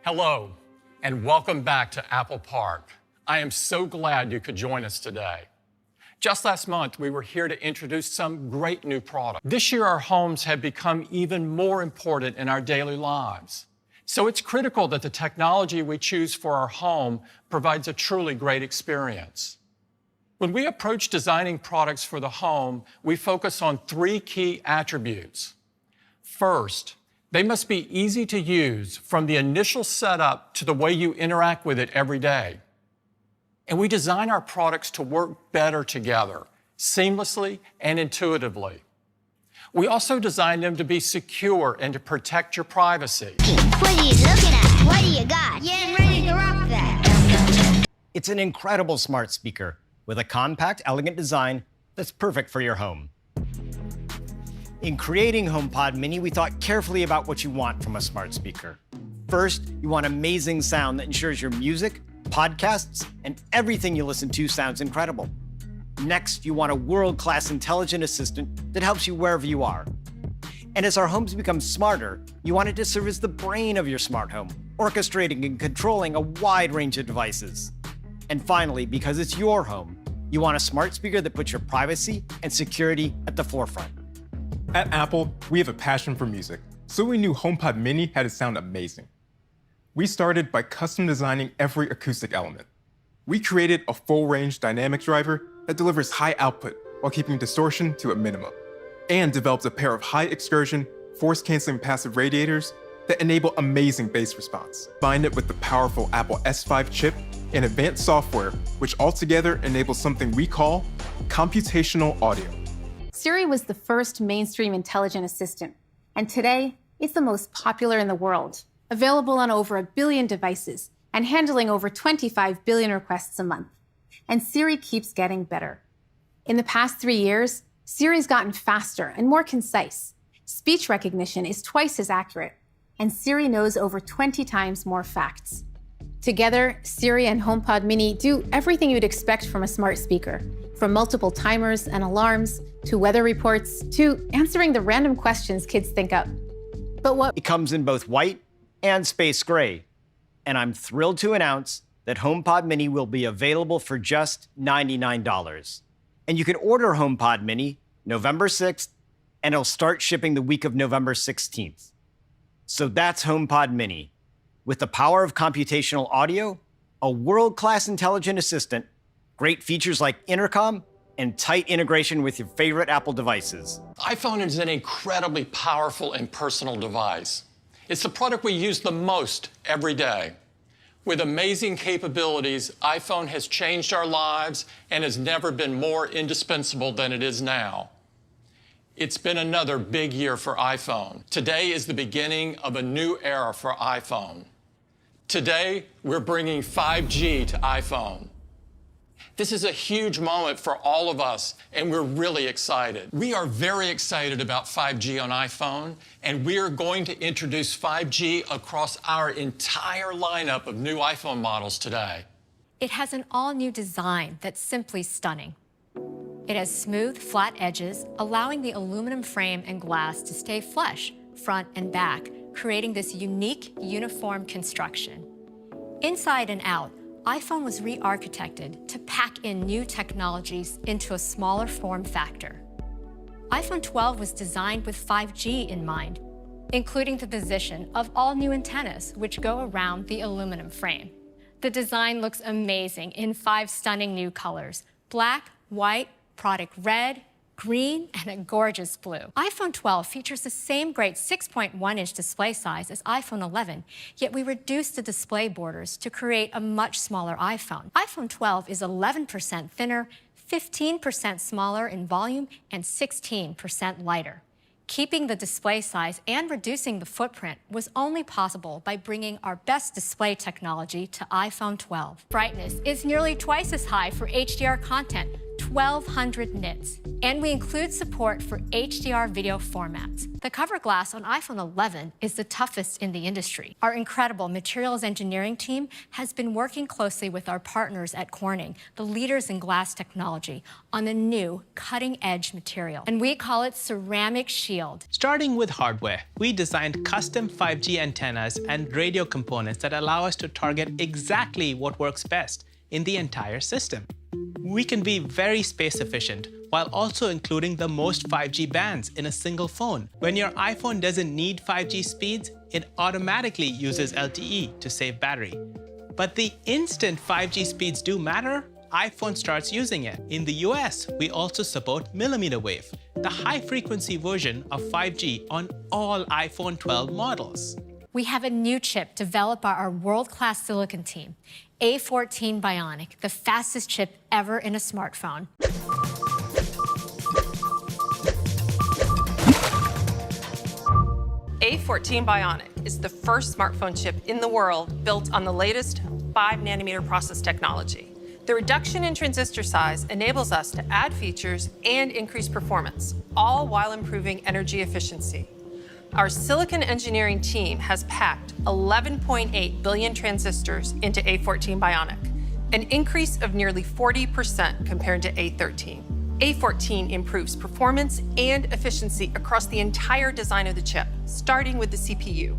Hello, and welcome back to Apple Park. I am so glad you could join us today. Just last month, we were here to introduce some great new products. This year, our homes have become even more important in our daily lives. So it's critical that the technology we choose for our home provides a truly great experience. When we approach designing products for the home, we focus on three key attributes. First, they must be easy to use from the initial setup to the way you interact with it every day. And we design our products to work better together, seamlessly and intuitively. We also design them to be secure and to protect your privacy. What are you looking at? What do you got? Getting ready to rock that. It's an incredible smart speaker with a compact, elegant design that's perfect for your home. In creating HomePod Mini, we thought carefully about what you want from a smart speaker. First, you want amazing sound that ensures your music, podcasts, and everything you listen to sounds incredible. Next, you want a world-class intelligent assistant that helps you wherever you are. And as our homes become smarter, you want it to serve as the brain of your smart home, orchestrating and controlling a wide range of devices. And finally, because it's your home, you want a smart speaker that puts your privacy and security at the forefront. At Apple, we have a passion for music, so we knew HomePod Mini had to sound amazing. We started by custom designing every acoustic element. We created a full-range dynamic driver that delivers high output while keeping distortion to a minimum, and developed a pair of high-excursion, force-canceling passive radiators that enable amazing bass response. Combine it with the powerful Apple S5 chip and advanced software, which altogether enables something we call computational audio. Siri was the first mainstream intelligent assistant, and today, it's the most popular in the world, available on over 1 billion devices and handling over 25 billion requests a month. And Siri keeps getting better. In the past 3 years, Siri's gotten faster and more concise. Speech recognition is twice as accurate, and Siri knows over 20 times more facts. Together, Siri and HomePod Mini do everything you'd expect from a smart speaker, from multiple timers and alarms, to weather reports, to answering the random questions kids think up. But It comes in both white and space gray. And I'm thrilled to announce that HomePod Mini will be available for just $99. And you can order HomePod Mini November 6th, and it'll start shipping the week of November 16th. So that's HomePod Mini. With the power of computational audio, a world-class intelligent assistant, great features like intercom, and tight integration with your favorite Apple devices. iPhone is an incredibly powerful and personal device. It's the product we use the most every day. With amazing capabilities, iPhone has changed our lives and has never been more indispensable than it is now. It's been another big year for iPhone. Today is the beginning of a new era for iPhone. Today, we're bringing 5G to iPhone. This is a huge moment for all of us, and we're really excited. We are very excited about 5G on iPhone, and we are going to introduce 5G across our entire lineup of new iPhone models today. It has an all-new design that's simply stunning. It has smooth, flat edges, allowing the aluminum frame and glass to stay flush, front and back, creating this unique, uniform construction. Inside and out, iPhone was re-architected to pack in new technologies into a smaller form factor. iPhone 12 was designed with 5G in mind, including the position of all new antennas which go around the aluminum frame. The design looks amazing in 5 stunning new colors: black, white, product red, green, and a gorgeous blue. iPhone 12 features the same great 6.1-inch display size as iPhone 11, yet we reduced the display borders to create a much smaller iPhone. iPhone 12 is 11% thinner, 15% smaller in volume, and 16% lighter. Keeping the display size and reducing the footprint was only possible by bringing our best display technology to iPhone 12. Brightness is nearly twice as high for HDR content, 1,200 nits. And we include support for HDR video formats. The cover glass on iPhone 11 is the toughest in the industry. Our incredible materials engineering team has been working closely with our partners at Corning, the leaders in glass technology, on a new cutting-edge material. And we call it Ceramic Shield. Starting with hardware, we designed custom 5G antennas and radio components that allow us to target exactly what works best in the entire system. We can be very space efficient while also including the most 5G bands in a single phone. When your iPhone doesn't need 5G speeds, it automatically uses LTE to save battery. But the instant 5G speeds do matter, iPhone starts using it. In the US, we also support millimeter wave, the high-frequency version of 5G on all iPhone 12 models. We have a new chip developed by our world-class silicon team, A14 Bionic, the fastest chip ever in a smartphone. A14 Bionic is the first smartphone chip in the world built on the latest 5nm process technology. The reduction in transistor size enables us to add features and increase performance, all while improving energy efficiency. Our silicon engineering team has packed 11.8 billion transistors into A14 Bionic, an increase of nearly 40% compared to A13. A14 improves performance and efficiency across the entire design of the chip, starting with the CPU.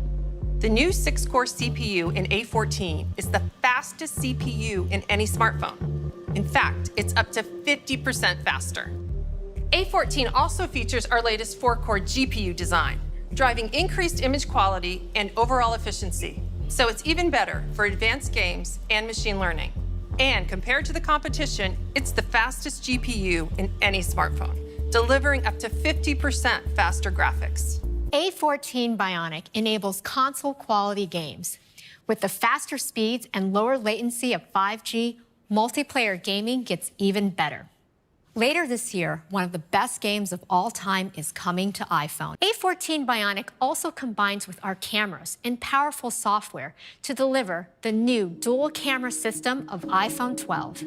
The new 6-core CPU in A14 is the fastest CPU in any smartphone. In fact, it's up to 50% faster. A14 also features our latest 4-core GPU design, driving increased image quality and overall efficiency. So it's even better for advanced games and machine learning. And compared to the competition, it's the fastest GPU in any smartphone, delivering up to 50% faster graphics. A14 Bionic enables console-quality games. With the faster speeds and lower latency of 5G, multiplayer gaming gets even better. Later this year, one of the best games of all time is coming to iPhone. A14 Bionic also combines with our cameras and powerful software to deliver the new dual-camera system of iPhone 12.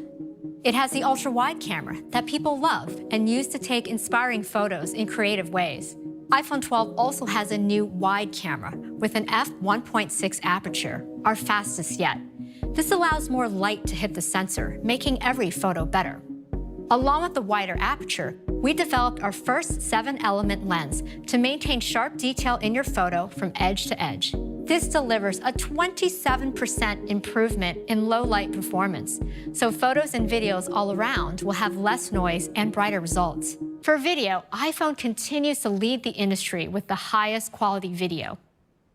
It has the ultra-wide camera that people love and use to take inspiring photos in creative ways. iPhone 12 also has a new wide camera with an f1.6 aperture, our fastest yet. This allows more light to hit the sensor, making every photo better. Along with the wider aperture, we developed our first 7-element lens to maintain sharp detail in your photo from edge to edge. This delivers a 27% improvement in low light performance, so photos and videos all around will have less noise and brighter results. For video, iPhone continues to lead the industry with the highest quality video.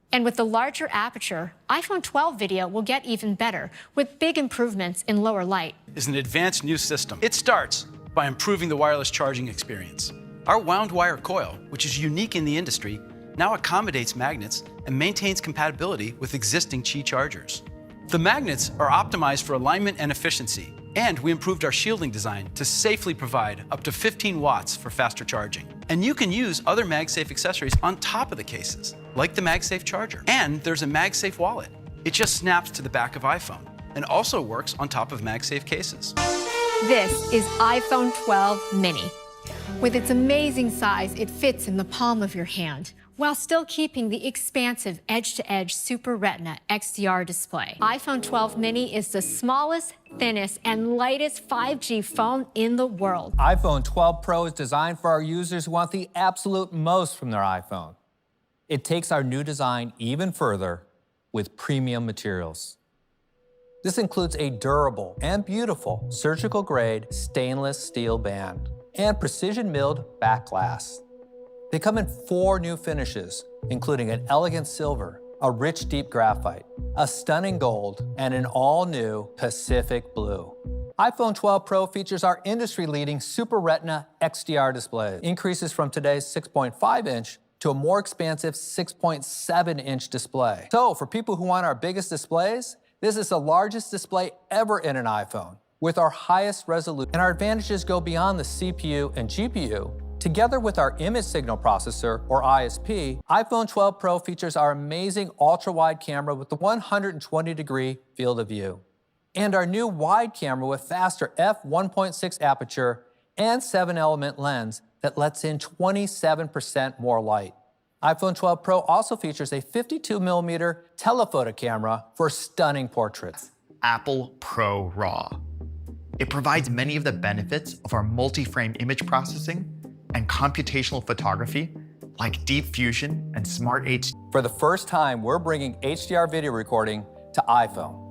And with the larger aperture, iPhone 12 video will get even better, with big improvements in lower light. Is an advanced new system. It starts by improving the wireless charging experience. Our wound wire coil, which is unique in the industry, now accommodates magnets and maintains compatibility with existing Qi chargers. The magnets are optimized for alignment and efficiency, and we improved our shielding design to safely provide up to 15 watts for faster charging. And you can use other MagSafe accessories on top of the cases, like the MagSafe charger. And there's a MagSafe wallet. It just snaps to the back of iPhone and also works on top of MagSafe cases. This is iPhone 12 mini. With its amazing size, it fits in the palm of your hand, while still keeping the expansive edge-to-edge Super Retina XDR display. iPhone 12 mini is the smallest, thinnest, and lightest 5G phone in the world. iPhone 12 Pro is designed for our users who want the absolute most from their iPhone. It takes our new design even further with premium materials. This includes a durable and beautiful surgical-grade stainless steel band and precision-milled back glass. They come in 4 new finishes, including an elegant silver, a rich deep graphite, a stunning gold, and an all-new Pacific blue. iPhone 12 Pro features our industry-leading Super Retina XDR display. Increases from today's 6.5-inch to a more expansive 6.7-inch display. So for people who want our biggest displays, this is the largest display ever in an iPhone, with our highest resolution. And our advantages go beyond the CPU and GPU. Together with our image signal processor, or ISP, iPhone 12 Pro features our amazing ultra-wide camera with the 120-degree field of view, and our new wide camera with faster f1.6 aperture and 7-element lens that lets in 27% more light. iPhone 12 Pro also features a 52mm telephoto camera for stunning portraits. Apple Pro RAW. It provides many of the benefits of our multi-frame image processing and computational photography, like Deep Fusion and Smart HD. For the first time, we're bringing HDR video recording to iPhone.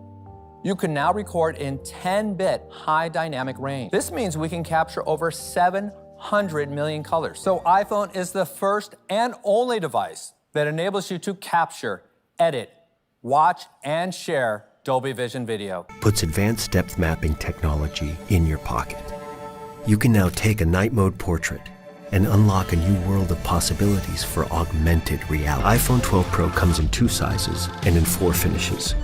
You can now record in 10-bit high dynamic range. This means we can capture over 700 million colors. So iPhone is the first and only device that enables you to capture, edit, watch, and share Dolby Vision video. Puts advanced depth mapping technology in your pocket. You can now take a night mode portrait and unlock a new world of possibilities for augmented reality. iPhone 12 Pro comes in 2 sizes and in 4 finishes,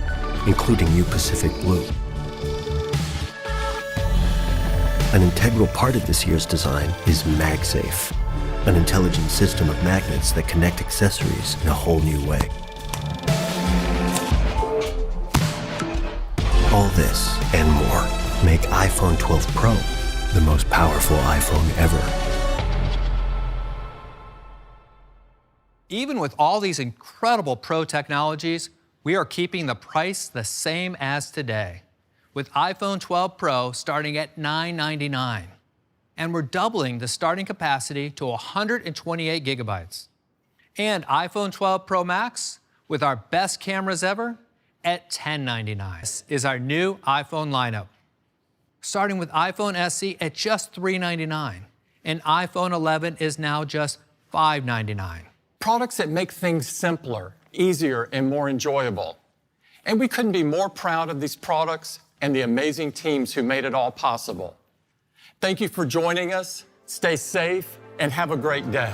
including new Pacific Blue. An integral part of this year's design is MagSafe, an intelligent system of magnets that connect accessories in a whole new way. All this and more make iPhone 12 Pro the most powerful iPhone ever. Even with all these incredible Pro technologies, we are keeping the price the same as today, with iPhone 12 Pro starting at $999. And we're doubling the starting capacity to 128 gigabytes. And iPhone 12 Pro Max, with our best cameras ever, at $1099. This is our new iPhone lineup, starting with iPhone SE at just $399, and iPhone 11 is now just $599. Products that make things simpler, easier, and more enjoyable. And we couldn't be more proud of these products and the amazing teams who made it all possible. Thank you for joining us. Stay safe and have a great day.